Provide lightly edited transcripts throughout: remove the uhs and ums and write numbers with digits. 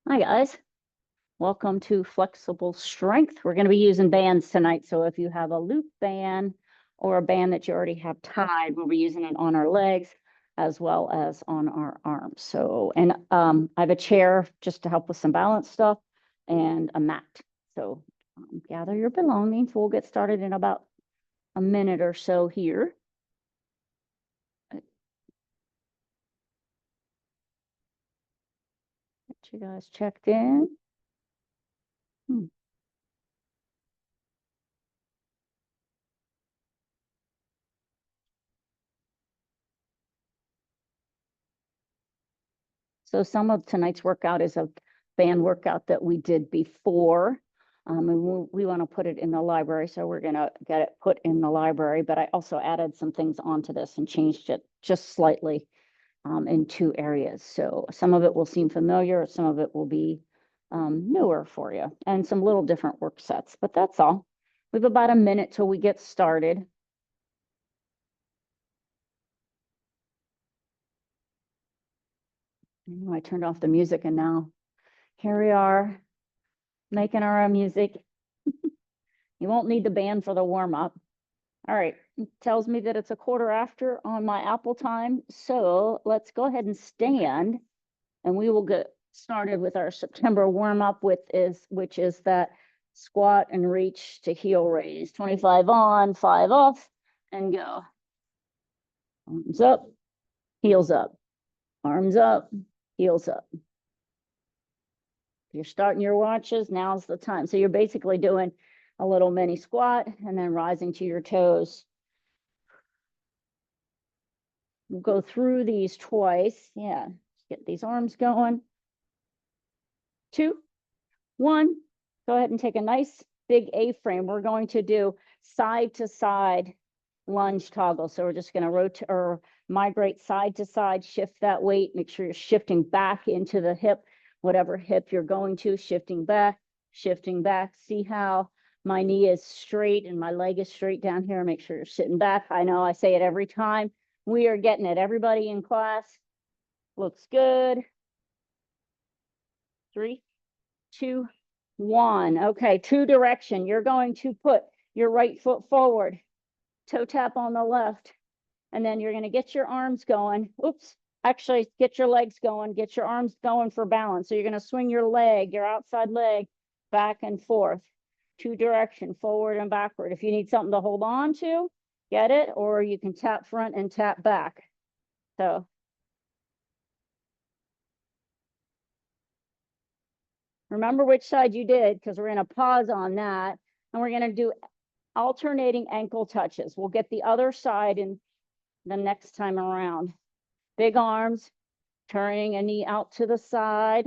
Hi, guys. Welcome to Flexible Strength. We're going to be using bands tonight. So if you have a loop band or a band that you already have tied, we'll be using it on our legs as well as on our arms. So, and I have a chair just to help with some balance stuff and a mat. So gather your belongings. We'll get started in about a minute or so here. Get you guys checked in. So some of tonight's workout is a band workout that we did before. And we want to put it in the library, so we're going to get it put in the library. But I also added some things onto this and changed it just slightly in two areas. So some of it will seem familiar, some of it will be newer for you, and some little different work sets. But that's all. We have about a minute till we get started. I turned off the music, and now here we are making our own music. You won't need the band for the warm up. All right, it tells me that it's a quarter after on my Apple time. So let's go ahead and stand and we will get started with our September warm up which is that squat and reach to heel raise. 25 on, 5 off, and go. Arms up, heels up, arms up, heels up. If you're starting your watches, now's the time. So you're basically doing a little mini squat and then rising to your toes. We'll go through these twice. Yeah, get these arms going. 2, 1. Go ahead and take a nice big A-frame. We're going to do side to side lunge toggle. So we're just going to rotate or migrate side to side, shift that weight. Make sure you're shifting back into the hip, whatever hip you're going to, shifting back, shifting back. See how my knee is straight and my leg is straight down here. Make sure you're sitting back. I know I say it every time. We are getting it. Everybody in class looks good. 3, 2, 1. Okay, 2 direction. You're going to put your right foot forward, toe tap on the left, and then you're going to get your arms going. Oops, actually get your legs going, get your arms going for balance. So you're going to swing your leg, your outside leg, back and forth, 2 direction, forward and backward. If you need something to hold on to, get it, or you can tap front and tap back. So remember which side you did, because we're going to pause on that, and we're going to do alternating ankle touches. We'll get the other side in the next time around. Big arms, turning a knee out to the side.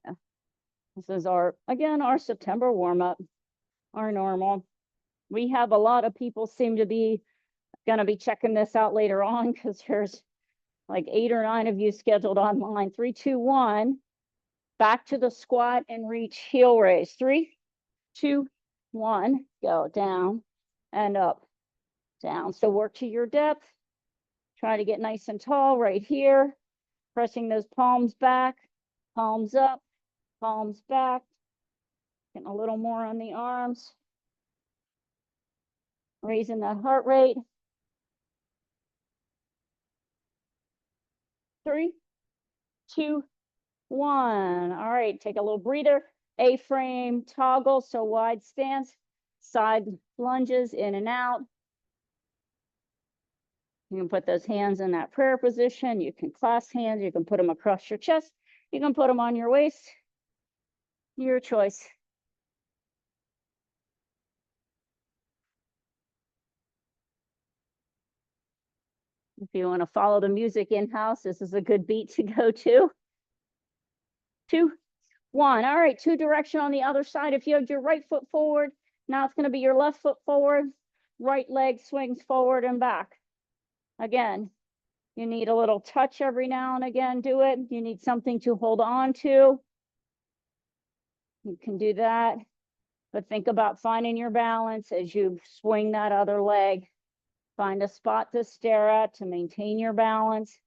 Yeah. This is again, our September warm-up, our normal. We have a lot of people seem to be going to be checking this out later on, because there's like 8 or 9 of you scheduled online. 3, 2, 1. Back to the squat and reach, heel raise. 3, 2, 1. Go down and up, down. So work to your depth. Try to get nice and tall right here. Pressing those palms back, palms up, palms back. Getting a little more on the arms. Raising that heart rate. 3, 2, 1. All right, take a little breather. A-frame toggle, so wide stance. Side lunges in and out. You can put those hands in that prayer position. You can clasp hands. You can put them across your chest. You can put them on your waist. Your choice. If you want to follow the music in-house, this is a good beat to go to. 2, 1. All right, 2 direction on the other side. If you have your right foot forward, now it's going to be your left foot forward. Right leg swings forward and back. Again, you need a little touch every now and again. Do it. You need something to hold on to. You can do that. But think about finding your balance as you swing that other leg. Find a spot to stare at to maintain your balance.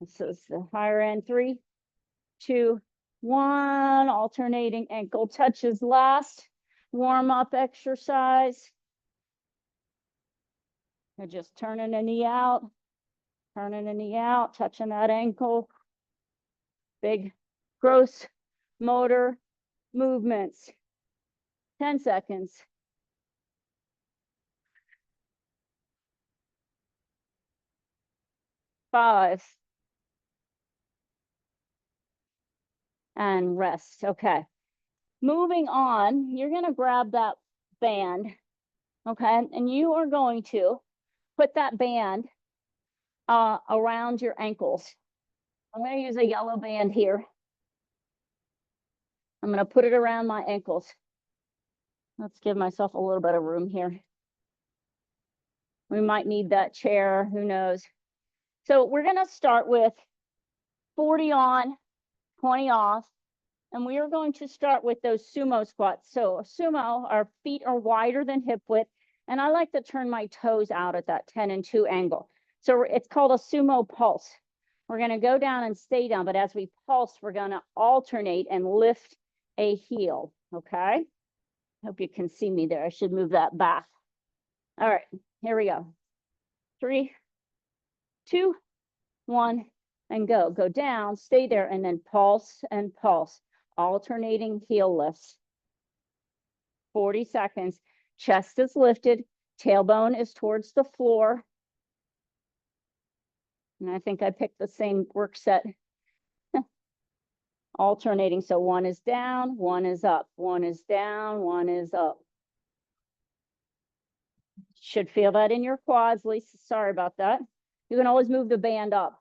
This is the higher end. 3, 2, 1. Alternating ankle touches last. Warm up exercise. You're just turning the knee out, touching that ankle. Big gross motor movements. 10 seconds. 5. And rest. Okay. Moving on, you're going to grab that band. Okay. And you are going to put that band around your ankles. I'm going to use a yellow band here. I'm going to put it around my ankles. Let's give myself a little bit of room here. We might need that chair, who knows. So we're going to start with 40 on, 20 off, and we are going to start with those sumo squats. So a sumo, our feet are wider than hip width, and I like to turn my toes out at that 10 and 2 angle. So it's called a sumo pulse. We're going to go down and stay down, but as we pulse, we're going to alternate and lift a heel, okay? Hope you can see me there. I should move that back. All right, here we go. 3, 2, 1, and go. Go down, stay there, and then pulse and pulse. Alternating heel lifts. 40 seconds. Chest is lifted. Tailbone is towards the floor. And I think I picked the same work set. Alternating. So one is down, one is up. One is down, one is up. Should feel that in your quads, Lisa. Sorry about that. You can always move the band up.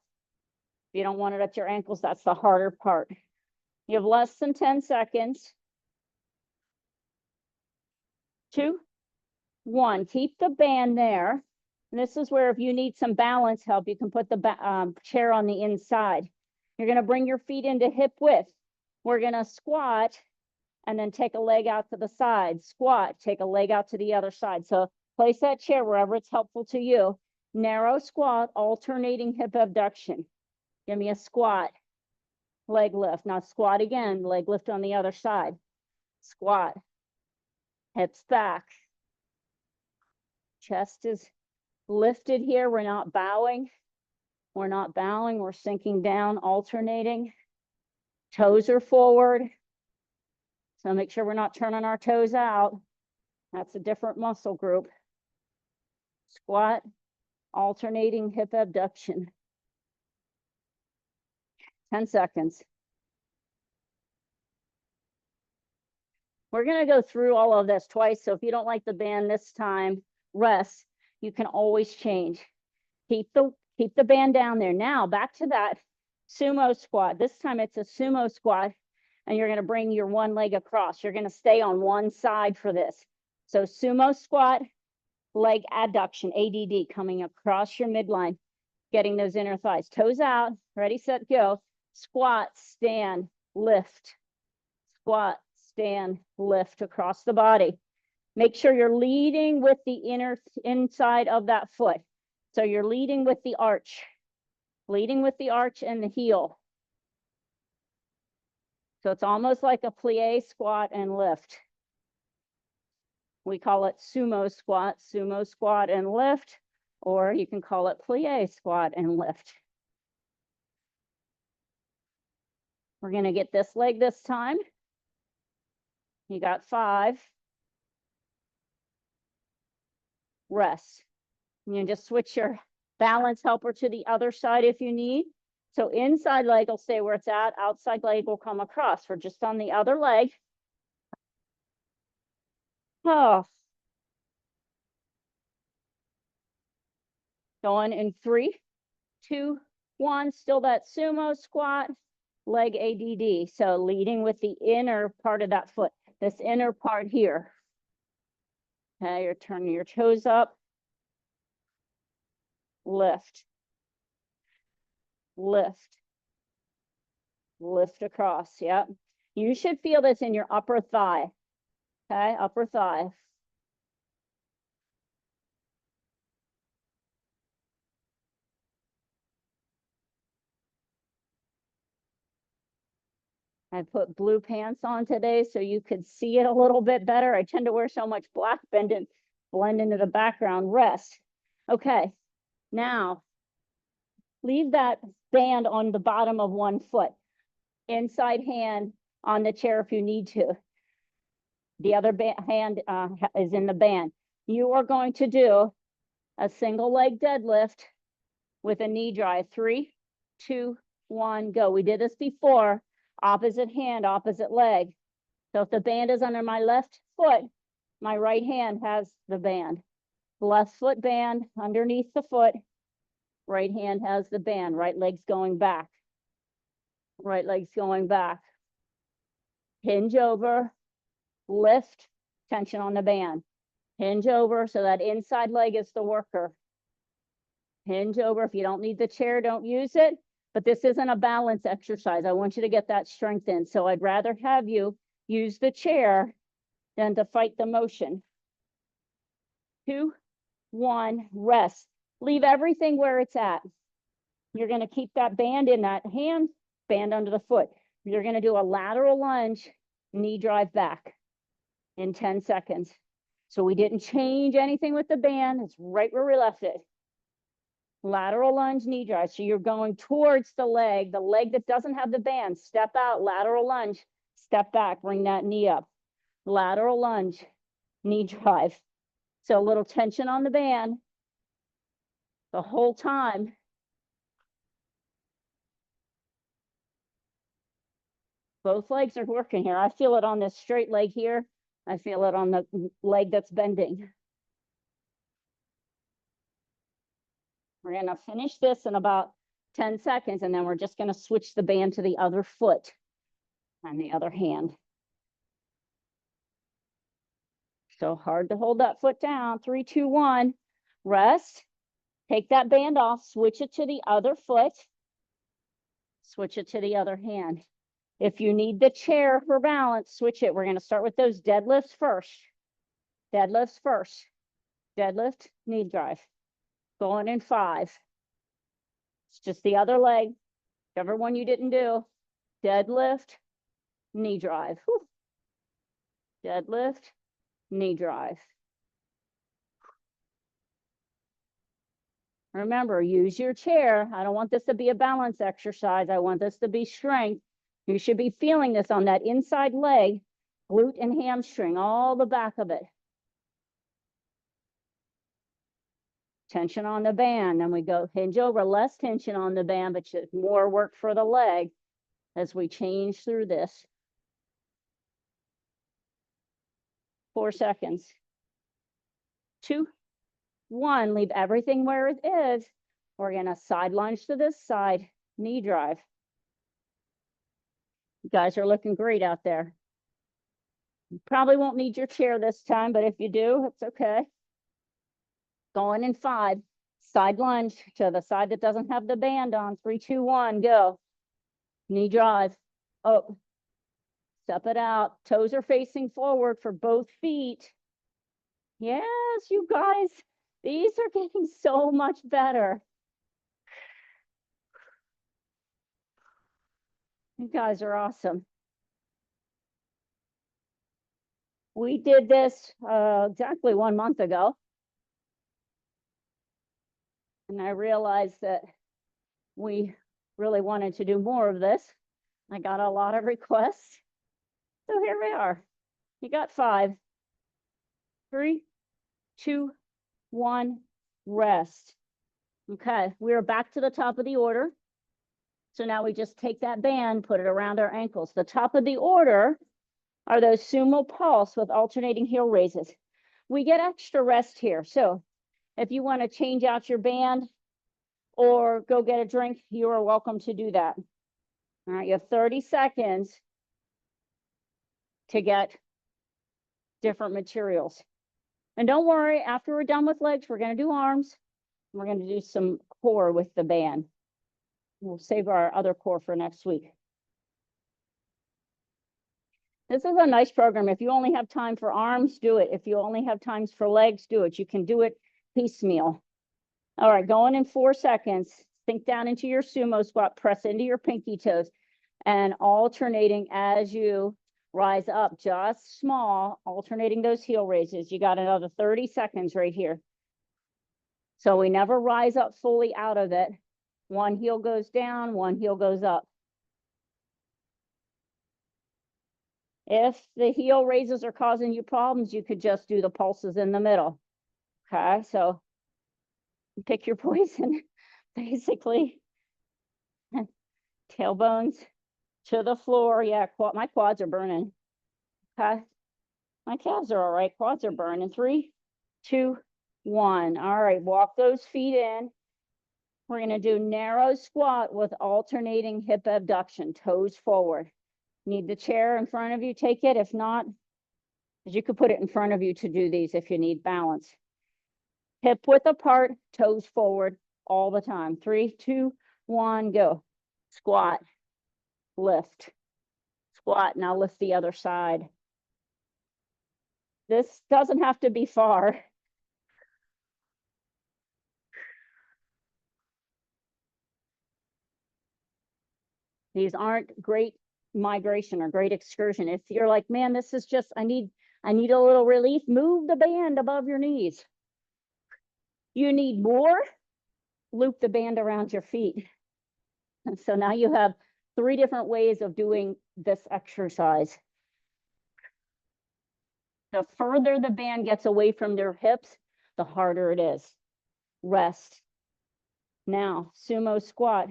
If you don't want it at your ankles, that's the harder part. You have less than 10 seconds. 2, 1. Keep the band there. And this is where if you need some balance help, you can put the chair on the inside. You're going to bring your feet into hip width. We're going to squat and then take a leg out to the side. Squat, take a leg out to the other side. So place that chair wherever it's helpful to you. Narrow squat, alternating hip abduction. Give me a squat, leg lift. Now squat again, leg lift on the other side. Squat, hips back. Chest is lifted here. We're not bowing. We're not bowing. We're sinking down, alternating. Toes are forward. So make sure we're not turning our toes out. That's a different muscle group. Squat, alternating hip abduction. 10 seconds. We're going to go through all of this twice. So if you don't like the band this time, rest. You can always change. Keep the band down there. Now back to that sumo squat. This time it's a sumo squat, and you're going to bring your one leg across. You're going to stay on one side for this. So sumo squat, leg adduction, ADD, coming across your midline, getting those inner thighs. Toes out, ready, set, go. Squat, stand, lift. Squat, stand, lift across the body. Make sure you're leading with the inner inside of that foot. So you're leading with the arch, and the heel. So it's almost like a plie, squat, and lift. We call it sumo squat and lift, or you can call it plie, squat, and lift. We're going to get this leg this time. You got 5. Rest. You just switch your balance helper to the other side if you need. So inside leg will stay where it's at. Outside leg will come across. We're just on the other leg. Oh. Going in 3, 2, 1. Still that sumo squat, leg ADD. So leading with the inner part of that foot. This inner part here. Okay, you're turning your toes up. Lift. Lift. Lift across. Yep. You should feel this in your upper thigh. Okay, upper thigh. I put blue pants on today so you could see it a little bit better. I tend to wear so much black, blend into the background. Rest. Okay, now leave that band on the bottom of one foot. Inside hand on the chair if you need to. The other hand is in the band. You are going to do a single leg deadlift with a knee drive. 3, 2, 1, go. We did this before. Opposite hand, opposite leg. So if the band is under my left foot, my right hand has the band. Left foot band underneath the foot. Right hand has the band. Right leg's going back. Right leg's going back. Hinge over, lift, tension on the band. Hinge over so that inside leg is the worker. Hinge over. If you don't need the chair, don't use it. But this isn't a balance exercise. I want you to get that strength in. So I'd rather have you use the chair than to fight the motion. 2, 1, rest. Leave everything where it's at. You're going to keep that band in that hand, band under the foot. You're going to do a lateral lunge, knee drive back in 10 seconds. So we didn't change anything with the band. It's right where we left it. Lateral lunge, knee drive. So you're going towards the leg that doesn't have the band. Step out, lateral lunge, step back, bring that knee up. Lateral lunge, knee drive. So a little tension on the band the whole time. Both legs are working here. I feel it on this straight leg here. I feel it on the leg that's bending. We're going to finish this in about 10 seconds, and then we're just going to switch the band to the other foot and the other hand. So hard to hold that foot down. 3, 2, 1. Rest. Take that band off. Switch it to the other foot. Switch it to the other hand. If you need the chair for balance, switch it. We're going to start with those deadlifts first. Deadlifts first. Deadlift, knee drive. Going in 5. It's just the other leg. Whichever one you didn't do. Deadlift, knee drive. Whew. Deadlift, knee drive. Remember, use your chair. I don't want this to be a balance exercise. I want this to be strength. You should be feeling this on that inside leg, glute and hamstring, all the back of it. Tension on the band. Then we go hinge over, less tension on the band, but more work for the leg as we change through this. 4 seconds. 2, 1. Leave everything where it is. We're going to side lunge to this side, knee drive. You guys are looking great out there. You probably won't need your chair this time, but if you do, it's okay. Going in 5. Side lunge to the side that doesn't have the band on. 3, 2, 1, go. Knee drive. Oh, step it out. Toes are facing forward for both feet. Yes, you guys, these are getting so much better. You guys are awesome. We did this exactly 1 month ago. And I realized that we really wanted to do more of this. I got a lot of requests. So here we are. You got 5. 3, 2, 1, rest. Okay, we're back to the top of the order. So now we just take that band, put it around our ankles. The top of the order are those sumo pulse with alternating heel raises. We get extra rest here. So if you want to change out your band or go get a drink, you are welcome to do that. All right, you have 30 seconds to get different materials. And don't worry, after we're done with legs, we're going to do arms. We're going to do some core with the band. We'll save our other core for next week. This is a nice program. If you only have time for arms, do it. If you only have times for legs, do it. You can do it piecemeal. All right, going in 4 seconds. Sink down into your sumo squat. Press into your pinky toes. and alternating as you rise up, just small, alternating those heel raises. You got another 30 seconds right here. So we never rise up fully out of it. One heel goes down, one heel goes up. If the heel raises are causing you problems, you could just do the pulses in the middle. Okay, so pick your poison, basically. Tailbones to the floor. Yeah, my quads are burning. Okay, my calves are all right. Quads are burning. 3, 2, 1. All right, walk those feet in. We're going to do narrow squat with alternating hip abduction, toes forward. Need the chair in front of you, take it. If not, you could put it in front of you to do these if you need balance. Hip width apart, toes forward all the time. 3, 2, 1, go. Squat, lift, squat. Now lift the other side. This doesn't have to be far. These aren't great migration or great excursion. If you're like, man, this is just, I need a little relief, move the band above your knees. You need more, loop the band around your feet. And so now you have 3 different ways of doing this exercise. The further the band gets away from their hips, the harder it is. Rest. Now, sumo squat,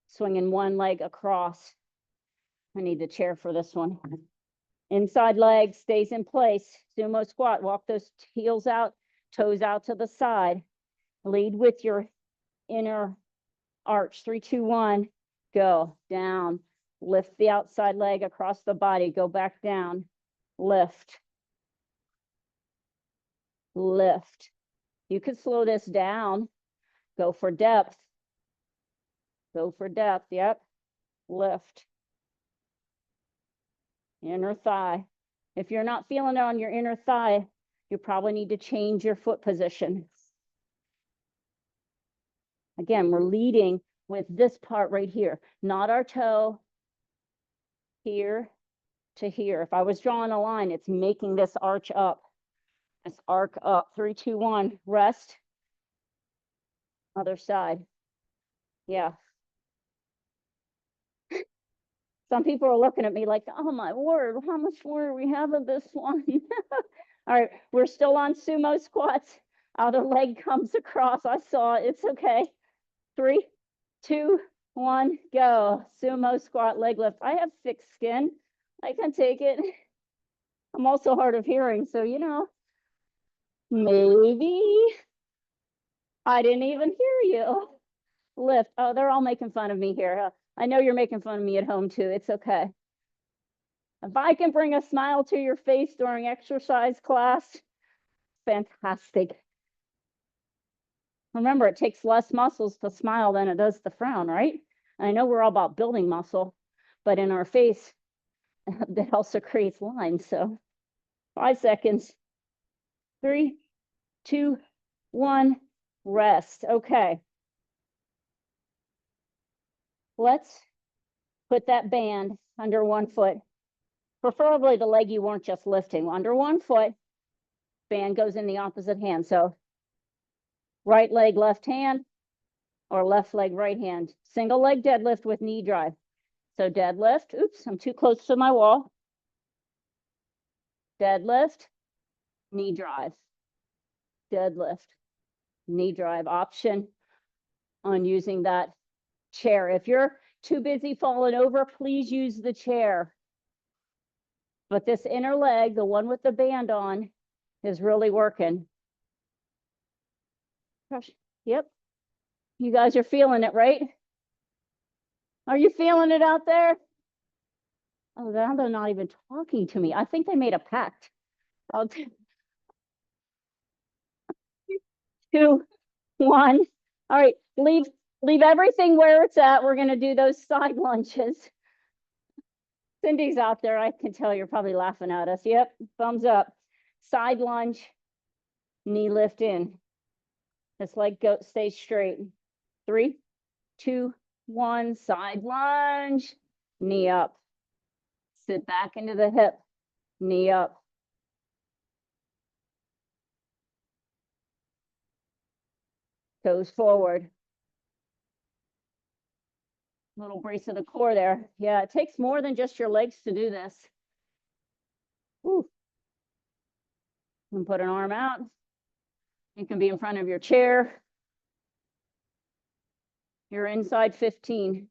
swinging one leg across. I need the chair for this one. Inside leg stays in place. Sumo squat, walk those heels out, toes out to the side. Lead with your inner arch. 3, 2, 1, go. Down. Lift the outside leg across the body. Go back down. Lift. Lift. You could slow this down. Go for depth. Go for depth. Yep. Lift. Inner thigh. If you're not feeling it on your inner thigh, you probably need to change your foot position. Again, we're leading with this part right here, not our toe here to here. If I was drawing a line, it's making this arch up, this arc up. 3, 2, 1, rest. Other side. Yeah. Some people are looking at me like, oh my word, how much more do we have of this one? All right, we're still on sumo squats. Other leg comes across. I saw it. It's okay. 3, 2, 1, go. Sumo squat, leg lift. I have thick skin. I can take it. I'm also hard of hearing, so you know, maybe I didn't even hear you. Lift. Oh, they're all making fun of me here. I know you're making fun of me at home too. It's okay. If I can bring a smile to your face during exercise class, fantastic. Remember, it takes less muscles to smile than it does to frown, right? And I know we're all about building muscle, but in our face, that also creates lines. So 5 seconds. 3, 2, 1, rest. Okay. Let's put that band under one foot, preferably the leg you weren't just lifting. Under one foot, band goes in the opposite hand. So right leg, left hand, or left leg, right hand. Single leg deadlift with knee drive. So deadlift, oops, I'm too close to my wall. Deadlift, knee drive. Deadlift, knee drive. Option on using that chair. If you're too busy falling over, please use the chair. But this inner leg, the one with the band on, is really working. Gosh, yep. You guys are feeling it, right? Are you feeling it out there? Oh, now they're not even talking to me. I think they made a pact. I'll 2, 1. All right, leave everything where it's at. We're gonna do those side lunges. Cindy's out there. I can tell you're probably laughing at us. Yep, thumbs up. Side lunge, knee lift in. This leg stays straight. 3, 2, 1, side lunge, knee up. Sit back into the hip, knee up. Toes forward. Little brace of the core there. Yeah, it takes more than just your legs to do this. Ooh. And put an arm out. You can be in front of your chair. You're inside 15.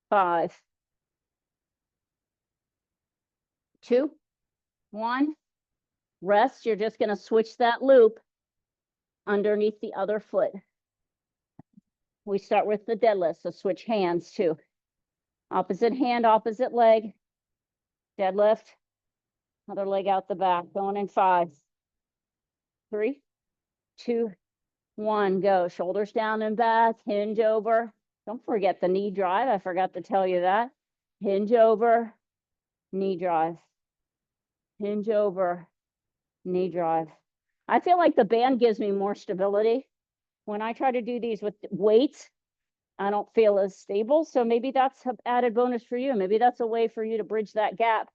5, 2, 1. Rest. You're just going to switch that loop underneath the other foot. We start with the deadlift, so switch hands too. Opposite hand, opposite leg. Deadlift. Other leg out the back. Going in 5, 3, 2, 1. Go. Shoulders down and back. Hinge over. Don't forget the knee drive. I forgot to tell you that. Hinge over. Knee drive. Hinge over. Knee drive. I feel like the band gives me more stability. When I try to do these with weights, I don't feel as stable. So maybe that's an added bonus for you. Maybe that's a way for you to bridge that gap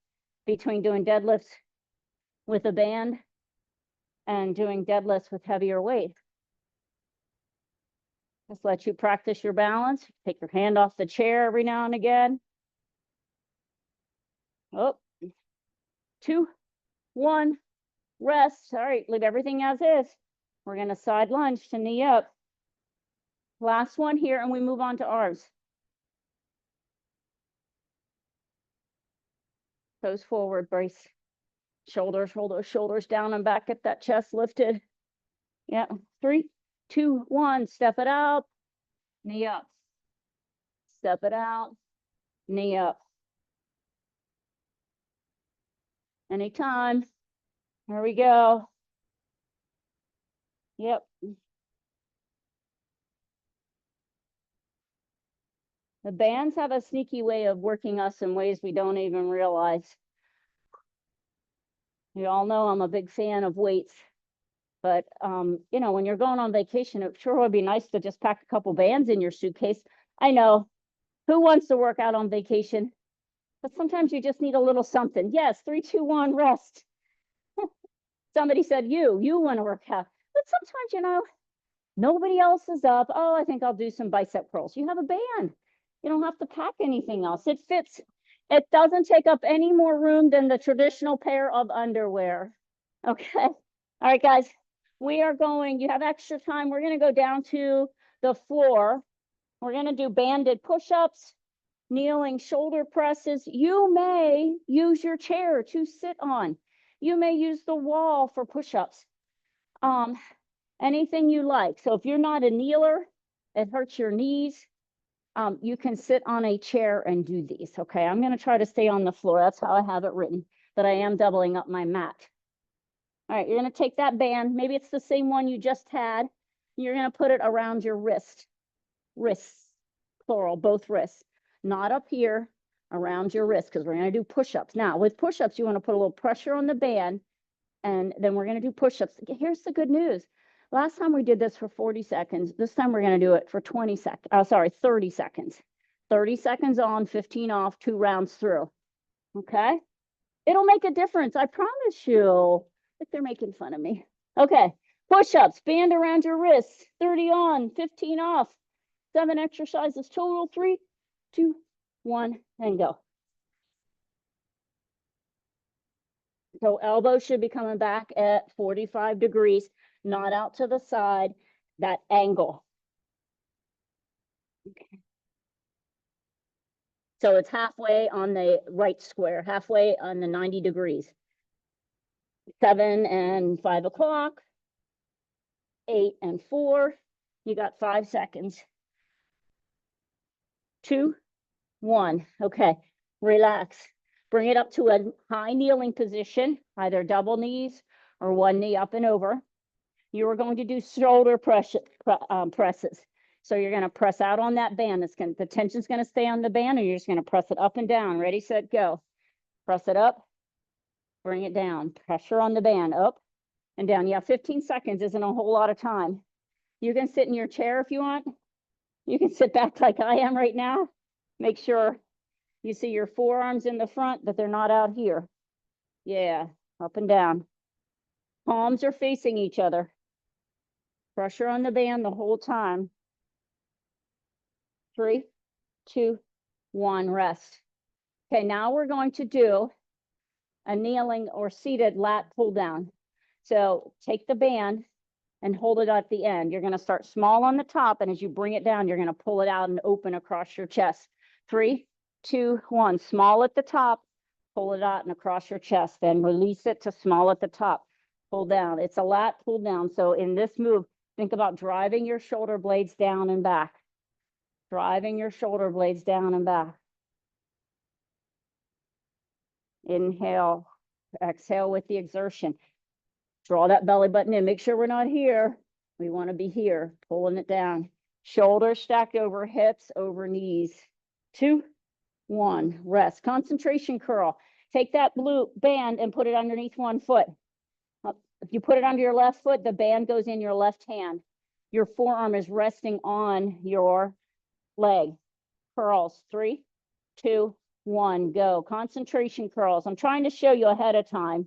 between doing deadlifts with a band and doing deadlifts with heavier weight. Just let you practice your balance. Take your hand off the chair every now and again. Oh, 2, 1, rest. All right, leave everything as is. We're going to side lunge to knee up. Last one here, and we move on to arms. Toes forward, brace. Shoulders, shoulders down and back. Get that chest lifted. Yeah, 3, 2, 1. Step it out. Knee up. Step it out. Knee up. Anytime. Here we go. Yep. The bands have a sneaky way of working us in ways we don't even realize. You all know I'm a big fan of weights, but you know, when you're going on vacation, it sure would be nice to just pack a couple bands in your suitcase. I know, who wants to work out on vacation? But sometimes you just need a little something. Yes, 3, 2, 1, rest. Somebody said you want to work out. But sometimes, you know, nobody else is up. Oh, I think I'll do some bicep curls. You have a band. You don't have to pack anything else. It fits. It doesn't take up any more room than the traditional pair of underwear. Okay. All right, guys. We are going, you have extra time. We're going to go down to the floor. We're going to do banded push-ups, kneeling shoulder presses. You may use your chair to sit on. You may use the wall for push-ups. Anything you like. So if you're not a kneeler, it hurts your knees. You can sit on a chair and do these. Okay, I'm going to try to stay on the floor. That's how I have it written, but I am doubling up my mat. All right, you're going to take that band. Maybe it's the same one you just had. You're going to put it around your wrist. Wrists, plural, both wrists. Not up here, around your wrist, because we're going to do push-ups. Now, with push-ups, you want to put a little pressure on the band, and then we're going to do push-ups. Here's the good news. Last time we did this for 40 seconds. This time we're going to do it for 30 seconds. 30 seconds on, 15 off, 2 rounds through. Okay? It'll make a difference. I promise you. If they're making fun of me. Okay. Push-ups, band around your wrists. 30 on, 15 off. 7 exercises total. 3, 2, 1, and go. So elbows should be coming back at 45 degrees, not out to the side, that angle. Okay. So it's halfway on the right square, halfway on the 90 degrees. 7 and 5 o'clock, 8 and 4. You got 5 seconds. 2, 1. Okay, relax. Bring it up to a high kneeling position, either double knees or one knee up and over. You are going to do shoulder presses. So you're going to press out on that band. The tension's going to stay on the band, and you're just going to press it up and down. Ready, set, go. Press it up, bring it down. Pressure on the band, up and down. Yeah, 15 seconds isn't a whole lot of time. You can sit in your chair if you want. You can sit back like I am right now. Make sure you see your forearms in the front, that they're not out here. Yeah, up and down. Palms are facing each other. Pressure on the band the whole time. 3, 2, 1, rest. Okay, now we're going to do a kneeling or seated lat pull down. So take the band and hold it at the end. You're going to start small on the top, and as you bring it down, you're going to pull it out and open across your chest. 3, 2, 1. Small at the top, pull it out and across your chest. Then release it to small at the top, pull down. It's a lat pull down. So in this move, think about driving your shoulder blades down and back. Driving your shoulder blades down and back. Inhale, exhale with the exertion. Draw that belly button in. Make sure we're not here. We want to be here, pulling it down. Shoulders stacked over hips, over knees. 2, 1, rest. Concentration curl. Take that blue band and put it underneath one foot. If you put it under your left foot, the band goes in your left hand. Your forearm is resting on your leg. Curls. 3, 2, 1, go. Concentration curls. I'm trying to show you ahead of time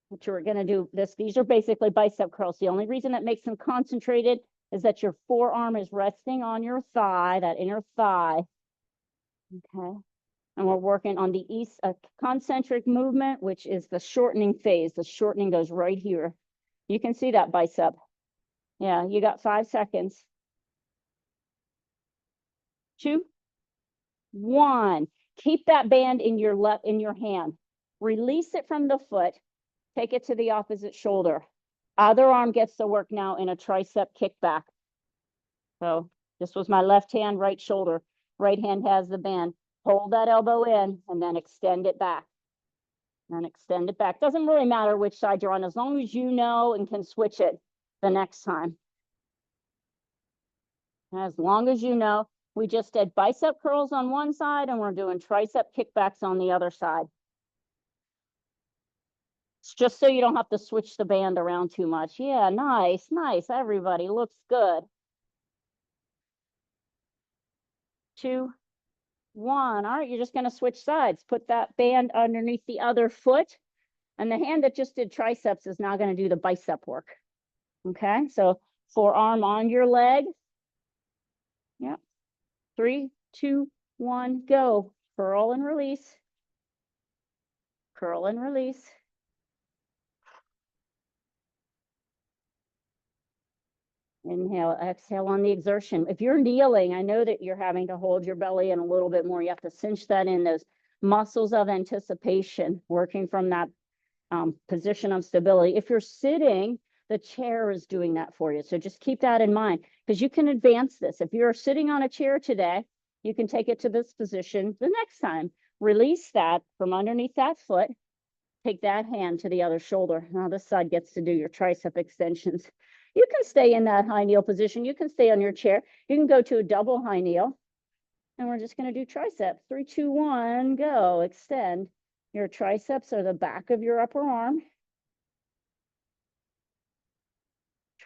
what you're going to do. These are basically bicep curls. The only reason that makes them concentrated is that your forearm is resting on your thigh, that inner thigh. Okay. And we're working on the concentric movement, which is the shortening phase. The shortening goes right here. You can see that bicep. Yeah, you got 5 seconds. 2, 1. Keep that band in your hand. Release it from the foot. Take it to the opposite shoulder. Other arm gets to work now in a tricep kickback. So this was my left hand, right shoulder. Right hand has the band. Hold that elbow in and then extend it back. And extend it back. Doesn't really matter which side you're on, as long as you know and can switch it the next time. As long as you know. We just did bicep curls on one side and we're doing tricep kickbacks on the other side. It's just so you don't have to switch the band around too much. Yeah, nice, nice. Everybody looks good. 2, 1. All right, you're just going to switch sides. Put that band underneath the other foot. And the hand that just did triceps is now going to do the bicep work. Okay, so forearm on your leg. Yep. 3, 2, 1, go. Curl and release. Curl and release. Inhale, exhale on the exertion. If you're kneeling, I know that you're having to hold your belly in a little bit more. You have to cinch that in, those muscles of anticipation, working from that position of stability. If you're sitting, the chair is doing that for you. So just keep that in mind, because you can advance this. If you're sitting on a chair today, you can take it to this position the next time. Release that from underneath that foot. Take that hand to the other shoulder. Now this side gets to do your tricep extensions. You can stay in that high kneel position. You can stay on your chair. You can go to a double high kneel. And we're just going to do triceps. 3, 2, 1, go. Extend. Your triceps are the back of your upper arm.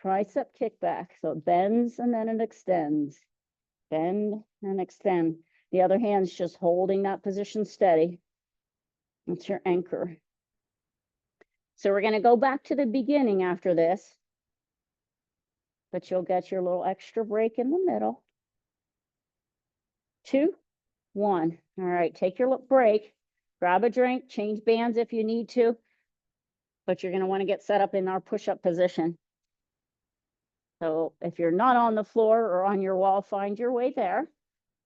Tricep kickback. So it bends and then it extends. Bend and extend. The other hand's just holding that position steady. That's your anchor. So we're going to go back to the beginning after this. But you'll get your little extra break in the middle. 2, 1. All right, take your break. Grab a drink, change bands if you need to. But you're going to want to get set up in our push-up position. So if you're not on the floor or on your wall, find your way there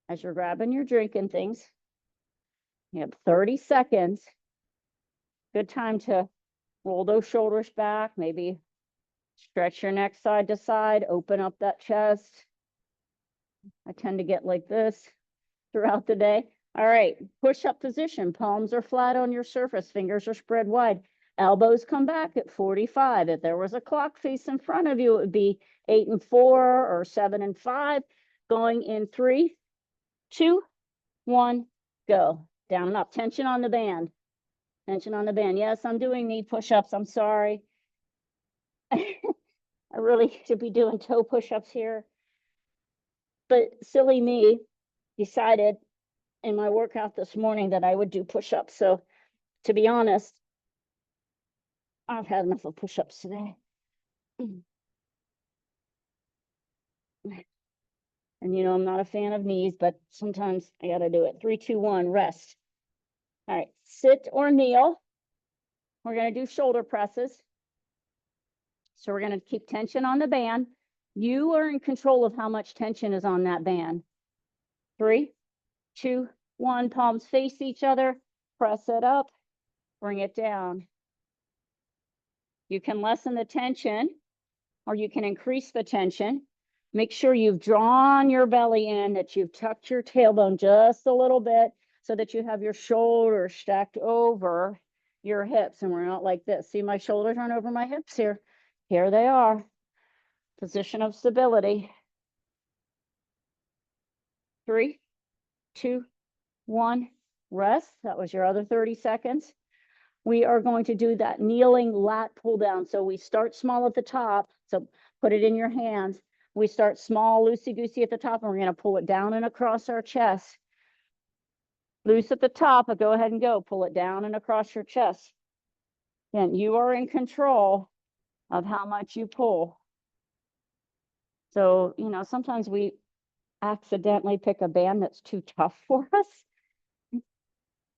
as you're grabbing your drink and things. You have 30 seconds. Good time to roll those shoulders back, maybe stretch your neck side to side, open up that chest. I tend to get like this throughout the day. All right, push-up position. Palms are flat on your surface, fingers are spread wide. Elbows come back at 45. If there was a clock face in front of you, it would be 8 and 4 or 7 and 5. Going in 3, 2, 1, go. Down and up. Tension on the band. Tension on the band. Yes, I'm doing knee push-ups. I'm sorry. I really should be doing toe push-ups here. but silly me decided in my workout this morning that I would do push-ups. So to be honest, I've had enough of push-ups today. And you know, I'm not a fan of knees, but sometimes I gotta do it. 3, 2, 1, rest. All right, sit or kneel. We're gonna do shoulder presses. So we're gonna keep tension on the band. You are in control of how much tension is on that band. 3, 2, 1, palms face each other, press it up, bring it down. You can lessen the tension or you can increase the tension. Make sure you've drawn your belly in, that you've tucked your tailbone just a little bit so that you have your shoulders stacked over your hips. And we're not like this. See, my shoulders aren't over my hips here. Here they are. Position of stability. 3, 2, 1, rest. That was your other 30 seconds. We are going to do that kneeling lat pull down. So we start small at the top. So put it in your hands. We start small, loosey-goosey at the top, and we're going to pull it down and across our chest. Loose at the top, but go ahead and go. Pull it down and across your chest. And you are in control of how much you pull. So, you know, sometimes we accidentally pick a band that's too tough for us.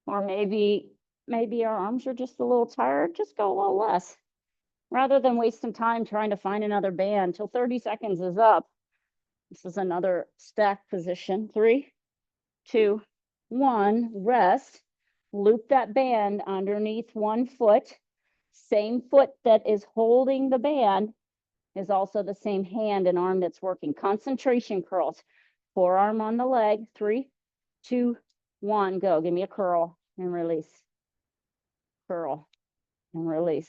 Or maybe our arms are just a little tired. Just go a little less. Rather than waste some time trying to find another band till 30 seconds is up. This is another stack position. 3, 2, 1, rest. Loop that band underneath one foot. Same foot that is holding the band is also the same hand and arm that's working. Concentration curls. Forearm on the leg. 3, 2, 1, go. Give me a curl and release. Curl and release.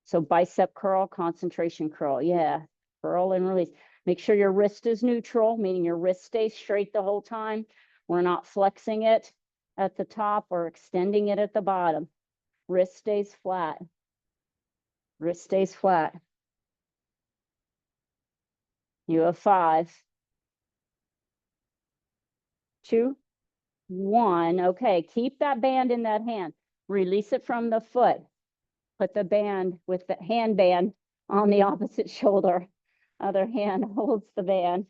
So bicep curl, concentration curl. Yeah, curl and release. Make sure your wrist is neutral, meaning your wrist stays straight the whole time. We're not flexing it at the top or extending it at the bottom. Wrist stays flat. Wrist stays flat. You have 5, 2, 1. Okay, keep that band in that hand. Release it from the foot. Put the band with the handband on the opposite shoulder. Other hand holds the band.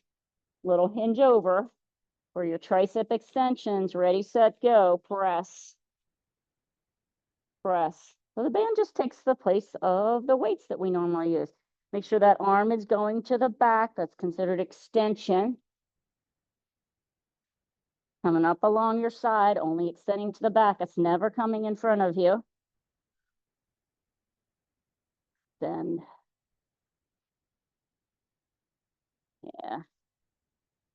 Little hinge over for your tricep extensions. Ready, set, go. Press. Press. So the band just takes the place of the weights that we normally use. Make sure that arm is going to the back. That's considered extension. Coming up along your side, only extending to the back. It's never coming in front of you. Then, yeah.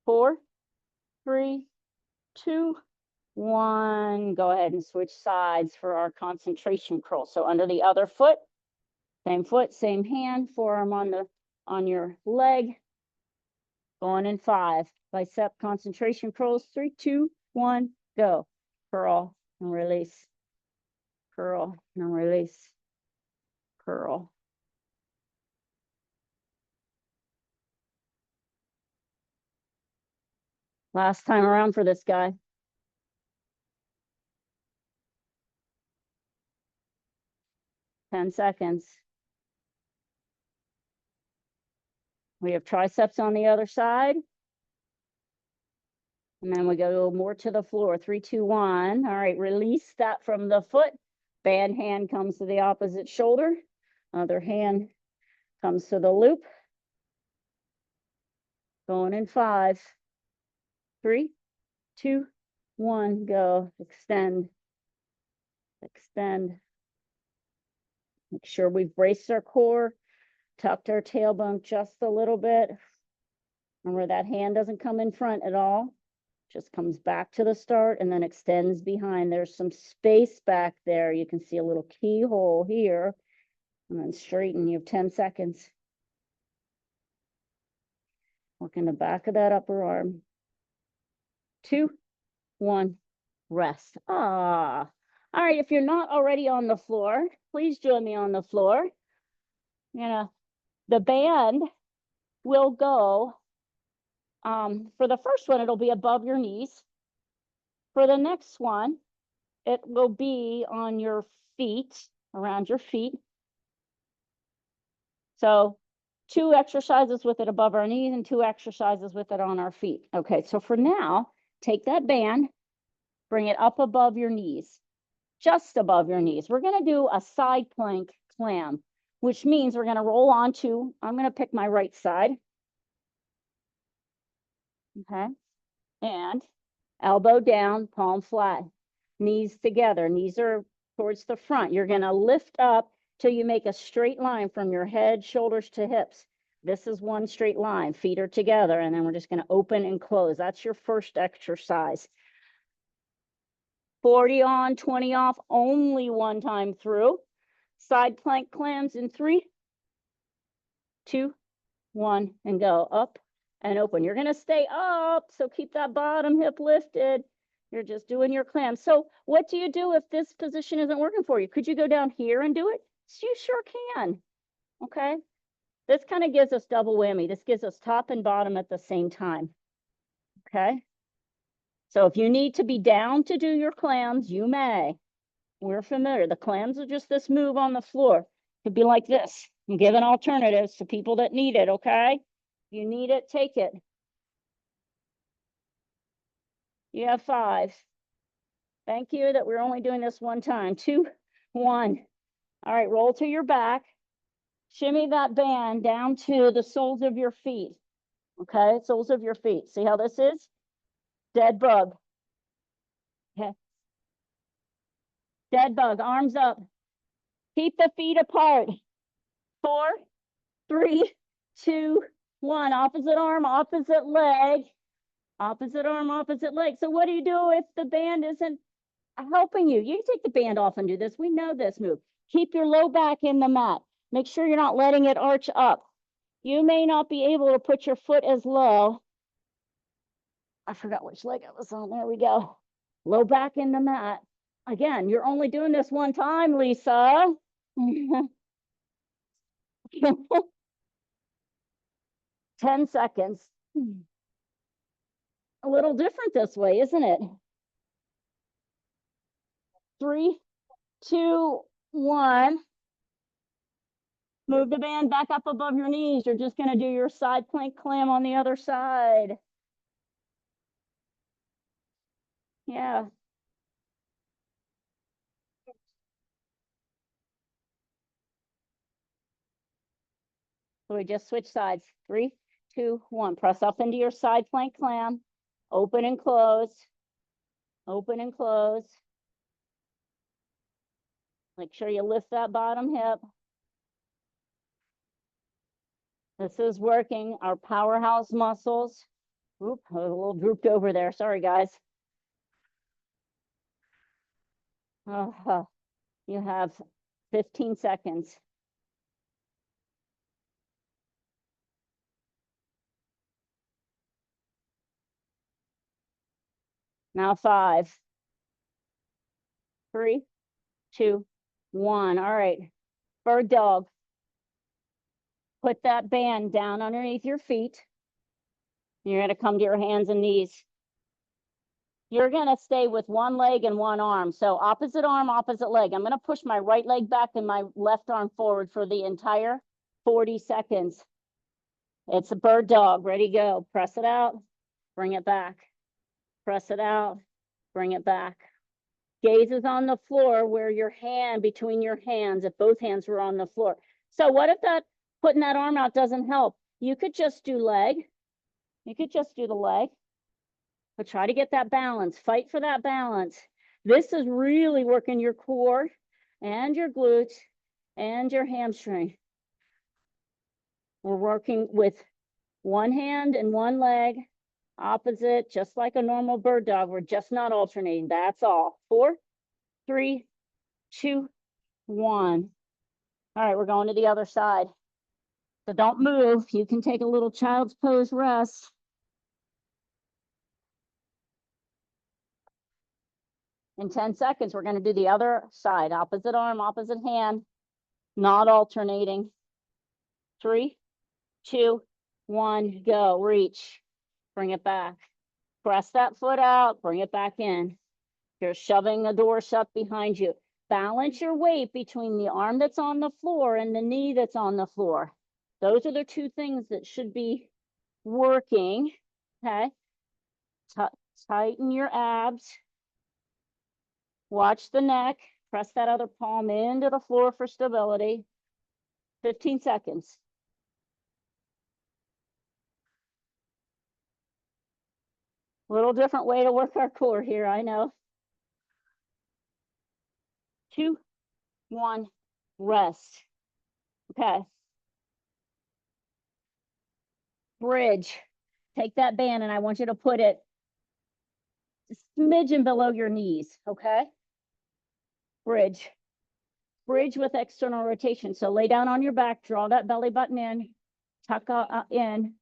4, 3, 2, 1. Go ahead and switch sides for our concentration curl. So under the other foot, same hand, forearm on your leg. Going in 5. Bicep concentration curls. 3, 2, 1, go. Curl and release. Curl and release. Curl. Last time around for this guy. Ten seconds. We have triceps on the other side. And then we go more to the floor. 3, 2, 1. All right, release that from the foot. Band hand comes to the opposite shoulder. Other hand comes to the loop. Going in 5, 3, 2, 1, go. Extend. Extend. Make sure we've braced our core, tucked our tailbone just a little bit. Remember, that hand doesn't come in front at all. Just comes back to the start and then extends behind. There's some space back there. You can see a little keyhole here. And then straighten. You have 10 seconds. Working the back of that upper arm. 2, 1, rest. All right, if you're not already on the floor, please join me on the floor. You know, the band will go For the first one, it'll be above your knees. For the next one, it will be on your feet, around your feet. So 2 exercises with it above our knees and 2 exercises with it on our feet. Okay, so for now, take that band, bring it up above your knees, just above your knees. We're gonna do a side plank clam, which means we're gonna roll onto, I'm gonna pick my right side. Okay, and elbow down, palm flat, knees together, knees are towards the front. You're gonna lift up till you make a straight line from your head, shoulders to hips. This is one straight line, feet are together, and then we're just gonna open and close. That's your first exercise. 40 on, 20 off, only one time through. Side plank clams in 3, 2, 1, and go up and open. You're gonna stay up, so keep that bottom hip lifted. You're just doing your clam. So what do you do if this position isn't working for you? Could you go down here and do it? You sure can, okay? This kind of gives us double whammy. This gives us top and bottom at the same time, okay? So if you need to be down to do your clams, you may. We're familiar. The clams are just this move on the floor. Could be like this. I'm giving alternatives to people that need it, okay? If you need it, take it. You have 5. Thank you that we're only doing this one time. 2, 1. All right, roll to your back. Shimmy that band down to the soles of your feet. Okay, soles of your feet. See how this is? Dead bug. Okay. Dead bug, arms up. Keep the feet apart. 4, 3, 2, 1. Opposite arm, opposite leg. Opposite arm, opposite leg. So what do you do if the band isn't helping you? You take the band off and do this. We know this move. Keep your low back in the mat. Make sure you're not letting it arch up. You may not be able to put your foot as low. I forgot which leg I was on. There we go. Low back in the mat. Again, you're only doing this one time, Lisa. 10 seconds. A little different this way, isn't it? 3, 2, 1. Move the band back up above your knees. You're just going to do your side plank clam on the other side. Yeah. So we just switch sides. 3, 2, 1. Press up into your side plank clam. Open and close. Open and close. Make sure you lift that bottom hip. This is working our powerhouse muscles. Oop, I was a little drooped over there. Sorry, guys. You have 15 seconds. Now 5, 3, 2, 1. All right. Bird dog. Put that band down underneath your feet. You're going to come to your hands and knees. You're going to stay with one leg and one arm. So opposite arm, opposite leg. I'm going to push my right leg back and my left arm forward for the entire 40 seconds. It's a bird dog. Ready, go. Press it out. Bring it back. Press it out. Bring it back. Gaze is on the floor where your hand between your hands, if both hands were on the floor. So what if that putting that arm out doesn't help? You could just do leg. You could just do the leg. But try to get that balance. Fight for that balance. This is really working your core and your glutes and your hamstring. We're working with one hand and one leg, opposite, just like a normal bird dog. We're just not alternating. That's all. 4, 3, 2, 1. All right, we're going to the other side. So don't move. You can take a little child's pose rest. In 10 seconds, we're going to do the other side. Opposite arm, opposite hand, not alternating. 3, 2, 1, go. Reach. bring it back. Press that foot out, bring it back in. You're shoving the door shut behind you. Balance your weight between the arm that's on the floor and the knee that's on the floor. Those are the two things that should be working, okay? Tighten your abs. Watch the neck. Press that other palm into the floor for stability. 15 seconds. Little different way to work our core here, I know. 2, 1, rest. Okay. Bridge. Take that band and I want you to put it a smidgen below your knees, okay? Bridge. Bridge with external rotation. So lay down on your back, draw that belly button in, tuck in,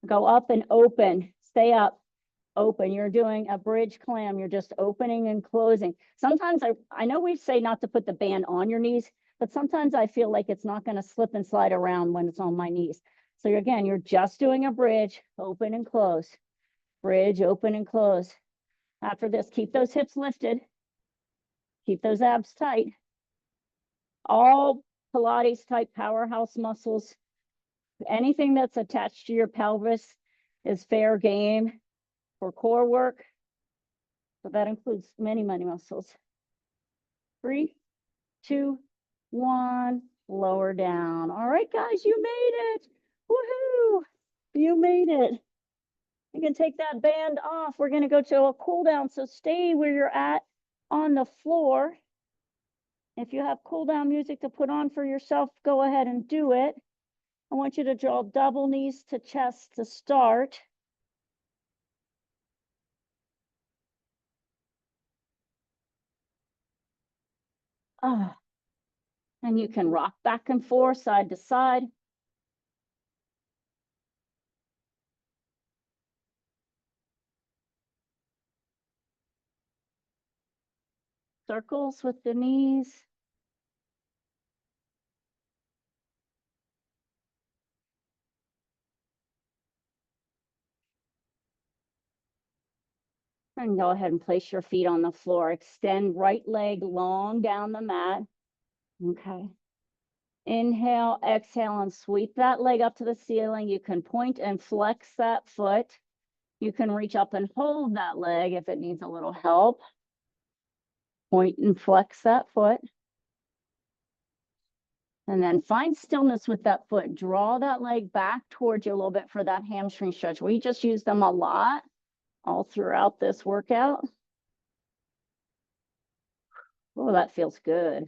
go up and open, stay up, open. You're doing a bridge clam. You're just opening and closing. Sometimes I know we say not to put the band on your knees, but sometimes I feel like it's not going to slip and slide around when it's on my knees. So again, you're just doing a bridge, open and close, bridge, open and close. After this, keep those hips lifted, keep those abs tight. All Pilates type powerhouse muscles, anything that's attached to your pelvis is fair game for core work. So that includes many muscles. 3, 2, 1, lower down. All right, guys, you made it. Woohoo! You made it. You can take that band off. We're going to go to a cool down. So stay where you're at on the floor. If you have cool down music to put on for yourself, go ahead and do it. I want you to draw double knees to chest to start. And you can rock back and forth, side to side. Circles with the knees. And go ahead and place your feet on the floor. Extend right leg long down the mat. Okay. Inhale, exhale, and sweep that leg up to the ceiling. You can point and flex that foot. You can reach up and hold that leg if it needs a little help. Point and flex that foot. And then find stillness with that foot. Draw that leg back towards you a little bit for that hamstring stretch. We just use them a lot all throughout this workout. Oh, that feels good.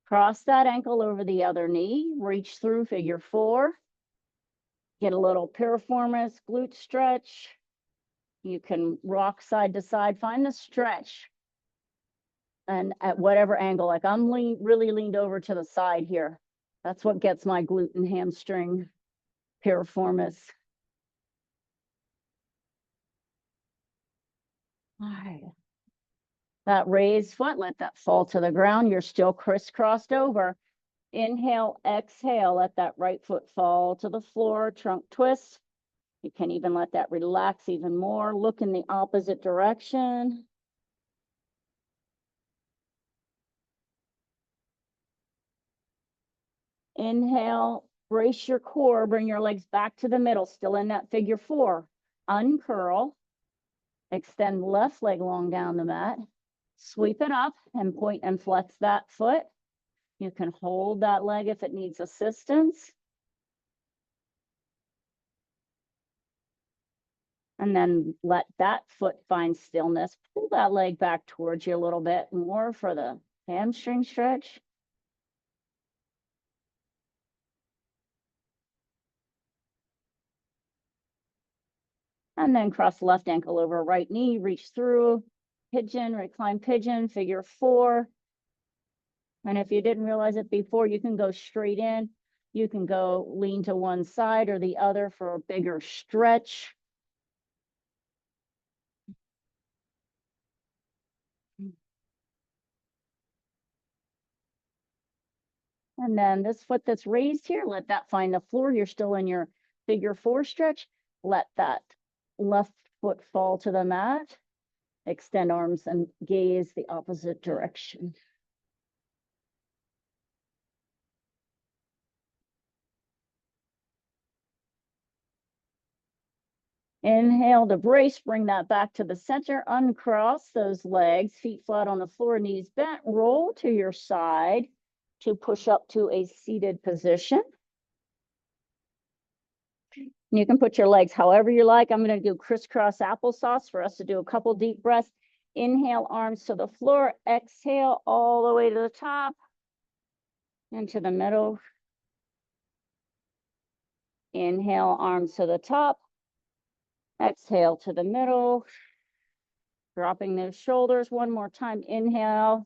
Cross that ankle over the other knee. Reach through figure 4. Get a little piriformis glute stretch. You can rock side to side. Find the stretch. And at whatever angle, like I'm really leaned over to the side here. That's what gets my glute and hamstring piriformis. All right. That raised foot, let that fall to the ground. You're still crisscrossed over. Inhale, exhale, let that right foot fall to the floor, trunk twist. You can even let that relax even more. Look in the opposite direction. Inhale, brace your core, bring your legs back to the middle, still in that figure 4. Uncurl, extend left leg long down the mat. Sweep it up and point and flex that foot. You can hold that leg if it needs assistance. And then let that foot find stillness. Pull that leg back towards you a little bit more for the hamstring stretch. And then cross left ankle over right knee, reach through, pigeon, recline pigeon, figure 4. And if you didn't realize it before, you can go straight in. You can go lean to one side or the other for a bigger stretch. And then this foot that's raised here, let that find the floor. You're still in your figure 4 stretch. Let that left foot fall to the mat. Extend arms and gaze the opposite direction. Inhale to brace, bring that back to the center, uncross those legs, feet flat on the floor, knees bent, roll to your side to push up to a seated position. You can put your legs however you like. I'm going to do crisscross applesauce for us to do a couple deep breaths. Inhale, arms to the floor. Exhale all the way to the top, into the middle. Inhale, arms to the top. Exhale to the middle. Dropping those shoulders one more time. Inhale,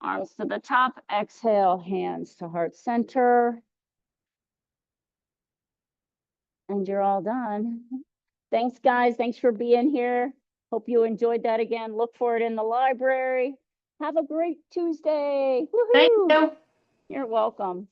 arms to the top. Exhale, hands to heart center. And you're all done. Thanks, guys. Thanks for being here. Hope you enjoyed that again. Look for it in the library. Have a great Tuesday. Thank Woohoo! you. You're welcome.